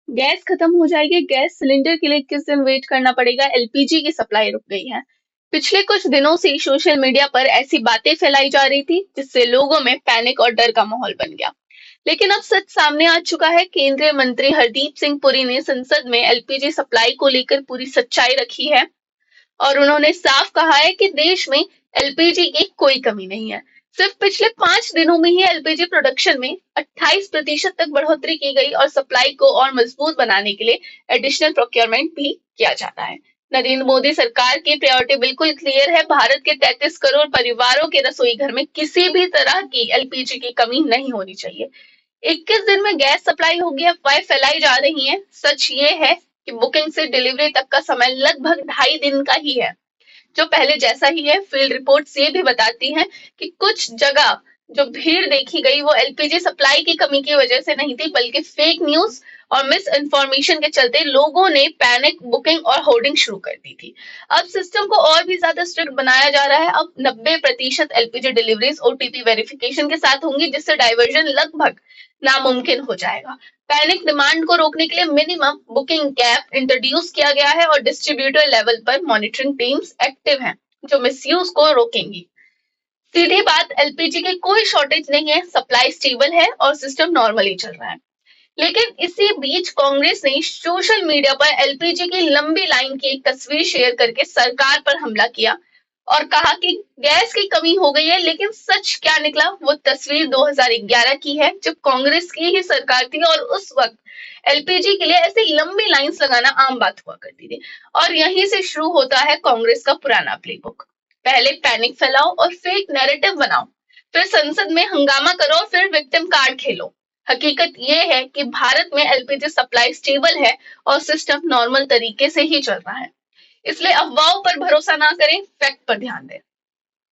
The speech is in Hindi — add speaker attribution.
Speaker 1: गैस खत्म हो जाएगी, गैस सिलेंडर के लिए 21 दिन वेट करना पड़ेगा, एलपीजी की सप्लाई रुक गई है। पिछले कुछ दिनों से सोशल मीडिया पर ऐसी बातें फैलाई जा रही थी जिससे लोगों में पैनिक और डर का माहौल बन गया। लेकिन अब सच सामने आ चुका है। केंद्रीय मंत्री हरदीप सिंह पुरी ने संसद में एलपीजी सप्लाई को लेकर पूरी सच्चाई रखी है और उन्होंने साफ कहा है कि देश में एलपीजी की कोई कमी नहीं है। सिर्फ पिछले 5 दिनों में ही एलपीजी प्रोडक्शन में 28% तक बढ़ोतरी की गई और सप्लाई को और मजबूत बनाने के लिए एडिशनल प्रोक्योरमेंट भी किया जाता है। नरेंद्र मोदी सरकार की प्रायोरिटी बिल्कुल क्लियर है। भारत के 33 करोड़ परिवारों के रसोई घर में किसी भी तरह की एलपीजी की कमी नहीं होनी चाहिए। 21 दिन में गैस सप्लाई होगी, अफवाहें फैलाई जा रही हैं। सच ये है कि बुकिंग से डिलीवरी तक का समय लगभग 2.5 दिन का ही है, जो पहले जैसा ही है। फील्ड रिपोर्ट्स ये भी बताती हैं कि कुछ जगह जो भीड़ देखी गई वो एलपीजी सप्लाई की कमी की वजह से नहीं थी, बल्कि फेक न्यूज और मिस इन्फॉर्मेशन के चलते लोगों ने पैनिक बुकिंग और होर्डिंग शुरू कर दी थी। अब सिस्टम को और भी ज्यादा स्ट्रिक्ट बनाया जा रहा है। अब 90% एलपीजी डिलीवरीज ओटीपी वेरिफिकेशन के साथ होंगी, जिससे डाइवर्जन लगभग नामुमकिन हो जाएगा। पैनिक डिमांड को रोकने के लिए मिनिमम बुकिंग कैप इंट्रोड्यूस किया गया है और डिस्ट्रीब्यूटर लेवल पर मॉनिटरिंग टीम्स एक्टिव हैं जो मिसयूज को रोकेंगी। सीधी बात, एलपीजी की कोई शॉर्टेज नहीं है, सप्लाई स्टेबल है और सिस्टम नॉर्मली चल रहा है। लेकिन इसी बीच कांग्रेस ने सोशल मीडिया पर एलपीजी की लंबी लाइन की एक तस्वीर शेयर करके सरकार पर हमला किया और कहा कि गैस की कमी हो गई है। लेकिन सच क्या निकला? वो तस्वीर 2011 की है, जब कांग्रेस की ही सरकार थी और उस वक्त एलपीजी के लिए ऐसी लंबी लाइंस लगाना आम बात हुआ करती थी। और यहीं से शुरू होता है कांग्रेस का पुराना प्लेबुक। पहले पैनिक फैलाओ और फेक नैरेटिव बनाओ, फिर संसद में हंगामा करो और फिर विक्टिम कार्ड खेलो। हकीकत ये है कि भारत में एलपीजी सप्लाई स्टेबल है और सिस्टम नॉर्मल तरीके से ही चल रहा है। इसलिए अफवाहों पर भरोसा ना करें, फैक्ट पर ध्यान दें।